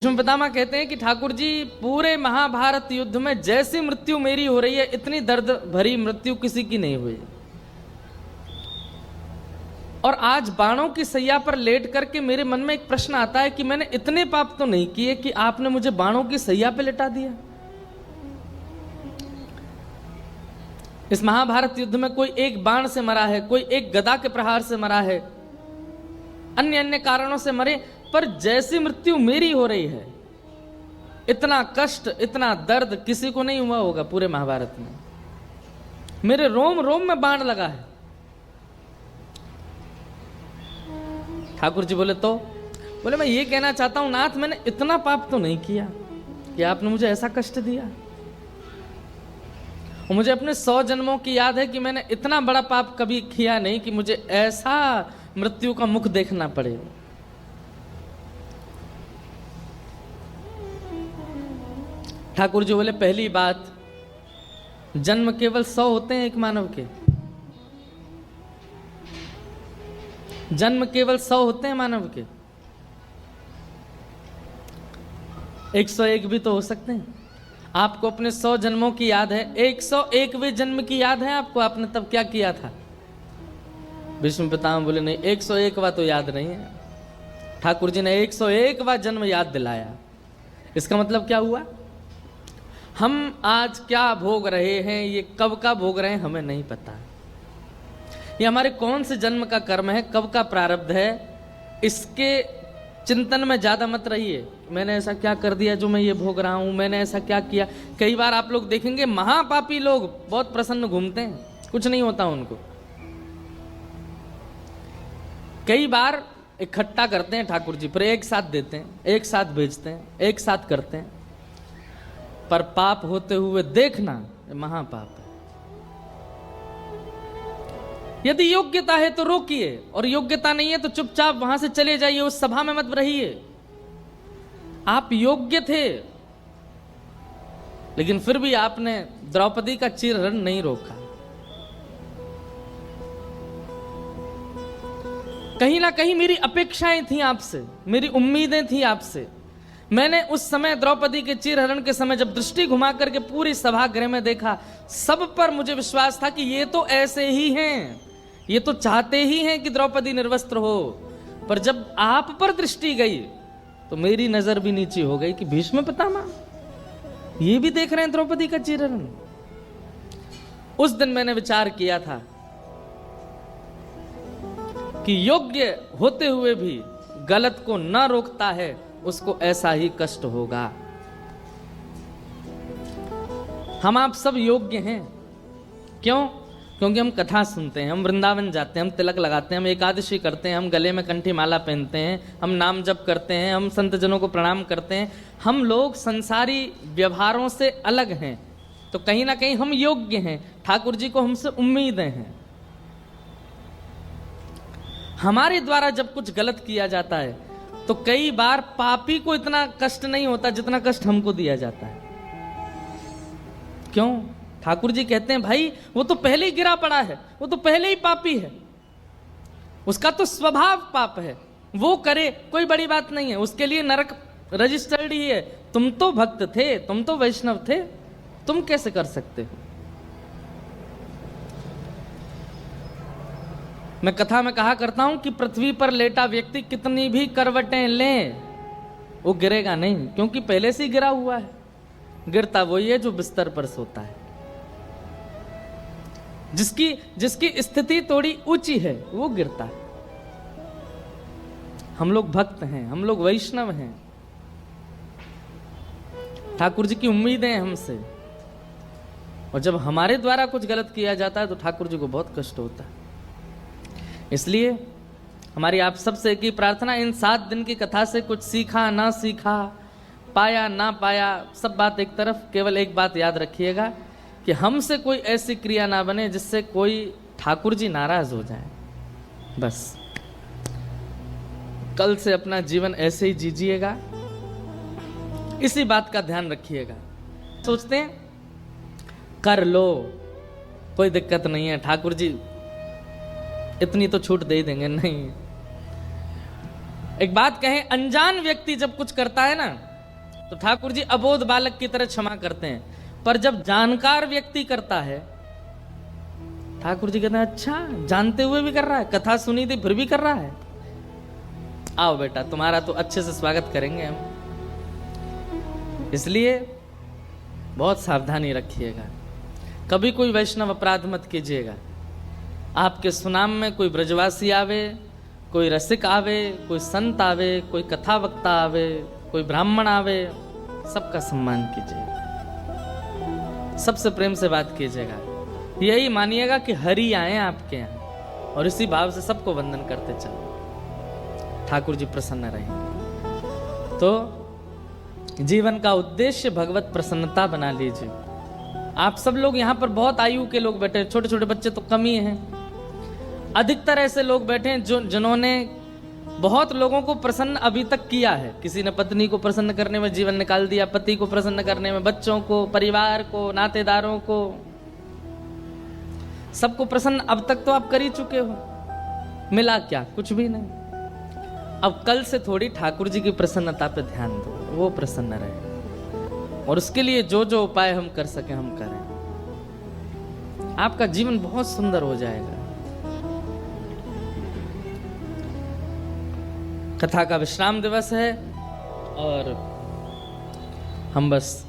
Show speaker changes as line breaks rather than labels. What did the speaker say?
भीष्म पितामह कहते हैं कि ठाकुर जी पूरे महाभारत युद्ध में जैसी मृत्यु मेरी हो रही है इतनी दर्द भरी मृत्यु किसी की नहीं हुई। और आज बाणों की सैया पर लेट करके मेरे मन में एक प्रश्न आता है कि मैंने इतने पाप तो नहीं किए कि आपने मुझे बाणों की सैया पे लेटा दिया। इस महाभारत युद्ध में कोई एक बाण से मरा है, कोई एक गदा के प्रहार से मरा है, अन्य अन्य कारणों से मरे, पर जैसी मृत्यु मेरी हो रही है इतना कष्ट इतना दर्द किसी को नहीं हुआ होगा पूरे महाभारत में। मेरे रोम रोम में बाण लगा है। ठाकुर जी बोले मैं ये कहना चाहता हूं नाथ, मैंने इतना पाप तो नहीं किया कि आपने मुझे ऐसा कष्ट दिया। और मुझे अपने 100 जन्मों की याद है कि मैंने इतना बड़ा पाप कभी किया नहीं कि मुझे ऐसा मृत्यु का मुख देखना पड़े। ठाकुर जी बोले पहली बात, जन्म केवल 100 होते हैं एक मानव के, जन्म केवल 100 होते हैं मानव के, 101 भी तो हो सकते हैं। आपको अपने 100 जन्मों की याद है, 101वें जन्म की याद है आपको, आपने तब क्या किया था? भीष्म पितामह बोले नहीं, 101वां तो याद नहीं है। ठाकुर जी ने 101वां जन्म याद दिलाया। इसका मतलब क्या हुआ? हम आज क्या भोग रहे हैं, ये कब का भोग रहे हैं हमें नहीं पता। ये हमारे कौन से जन्म का कर्म है, कब का प्रारब्ध है, इसके चिंतन में ज्यादा मत रहिए। मैंने ऐसा क्या कर दिया जो मैं ये भोग रहा हूं, मैंने ऐसा क्या किया। कई बार आप लोग देखेंगे महापापी लोग बहुत प्रसन्न घूमते हैं, कुछ नहीं होता उनको। कई बार इकट्ठा करते हैं ठाकुर जी, पर एक साथ देते हैं, एक साथ भेजते हैं, एक साथ करते हैं, पर पाप होते हुए देखना महापाप है। यदि योग्यता है तो रोकिए, और योग्यता नहीं है तो चुपचाप वहां से चले जाइए, उस सभा में मत रहिए। आप योग्य थे, लेकिन फिर भी आपने द्रौपदी का चीरहरण नहीं रोका। कहीं ना कहीं मेरी अपेक्षाएं थी आपसे, मेरी उम्मीदें थी आपसे। मैंने उस समय द्रौपदी के चीरहरण के समय जब दृष्टि घुमा करके पूरी सभागृह में देखा, सब पर मुझे विश्वास था कि ये तो ऐसे ही हैं, ये तो चाहते ही हैं कि द्रौपदी निर्वस्त्र हो। पर जब आप पर दृष्टि गई तो मेरी नजर भी नीचे हो गई कि भीष्म पितामह ये भी देख रहे हैं द्रौपदी का चीरहरण। उस दिन मैंने विचार किया था कि योग्य होते हुए भी गलत को न रोकता है उसको ऐसा ही कष्ट होगा। हम आप सब योग्य हैं। क्यों? क्योंकि हम कथा सुनते हैं, हम वृंदावन जाते हैं, हम तिलक लगाते हैं, हम एकादशी करते हैं, हम गले में कंठी माला पहनते हैं, हम नाम जप करते हैं, हम संत जनों को प्रणाम करते हैं। हम लोग संसारी व्यवहारों से अलग हैं, तो कहीं ना कहीं हम योग्य हैं। ठाकुर जी को हमसे उम्मीदें हैं। हमारे द्वारा जब कुछ गलत किया जाता है तो कई बार पापी को इतना कष्ट नहीं होता जितना कष्ट हमको दिया जाता है। क्यों? ठाकुर जी कहते हैं भाई वो तो पहले ही गिरा पड़ा है, वो तो पहले ही पापी है, उसका तो स्वभाव पाप है, वो करे कोई बड़ी बात नहीं है, उसके लिए नरक रजिस्टर्ड ही है। तुम तो भक्त थे, तुम तो वैष्णव थे, तुम कैसे कर सकते हो? मैं कथा में कहा करता हूं कि पृथ्वी पर लेटा व्यक्ति कितनी भी करवटें ले वो गिरेगा नहीं, क्योंकि पहले से ही गिरा हुआ है। गिरता वही है जो बिस्तर पर सोता है। जिसकी स्थिति थोड़ी ऊंची है वो गिरता है। हम लोग भक्त हैं, हम लोग वैष्णव हैं, ठाकुर जी की उम्मीदें हैं हमसे, और जब हमारे द्वारा कुछ गलत किया जाता है तो ठाकुर जी को बहुत कष्ट होता है। इसलिए हमारी आप सबसे एक ही प्रार्थना, इन 7 दिन की कथा से कुछ सीखा ना सीखा, पाया ना पाया, सब बात एक तरफ, केवल एक बात याद रखिएगा कि हमसे कोई ऐसी क्रिया ना बने जिससे कोई ठाकुर जी नाराज हो जाए। बस कल से अपना जीवन ऐसे ही जीजिएगा, इसी बात का ध्यान रखिएगा। सोचते हैं कर लो कोई दिक्कत नहीं है, ठाकुर जी इतनी तो छूट दे देंगे। नहीं, एक बात कहें, अनजान व्यक्ति जब कुछ करता है ना तो ठाकुर जी अबोध बालक की तरह क्षमा करते हैं, पर जब जानकार व्यक्ति करता है, ठाकुर जी कहते हैं अच्छा जानते हुए भी कर रहा है, कथा सुनी थी फिर भी कर रहा है, आओ बेटा तुम्हारा तो अच्छे से स्वागत करेंगे हम। इसलिए बहुत सावधानी रखिएगा, कभी कोई वैष्णव अपराध मत कीजिएगा। आपके सुनाम में कोई ब्रजवासी आवे, कोई रसिक आवे, कोई संत आवे, कोई कथा वक्ता आवे, कोई ब्राह्मण आवे, सबका सम्मान कीजिएगा, सबसे प्रेम से बात कीजिएगा। यही मानिएगा कि हरि आए आपके यहाँ, और इसी भाव से सबको वंदन करते चले, ठाकुर जी प्रसन्न रहेंगे। तो जीवन का उद्देश्य भगवत प्रसन्नता बना लीजिए। आप सब लोग यहाँ पर बहुत आयु के लोग बैठे हैं, छोटे छोटे बच्चे तो कम ही हैं, अधिकतर ऐसे लोग बैठे हैं जिन्होंने बहुत लोगों को प्रसन्न अभी तक किया है। किसी ने पत्नी को प्रसन्न करने में जीवन निकाल दिया, पति को प्रसन्न करने में, बच्चों को, परिवार को, नातेदारों को, सबको प्रसन्न अब तक तो आप कर ही चुके हो। मिला क्या? कुछ भी नहीं। अब कल से थोड़ी ठाकुर जी की प्रसन्नता पे ध्यान दो, वो प्रसन्न रहे, और उसके लिए जो जो उपाय हम कर सके हम करें। आपका जीवन बहुत सुंदर हो जाएगा। कथा का विश्राम दिवस है और हम बस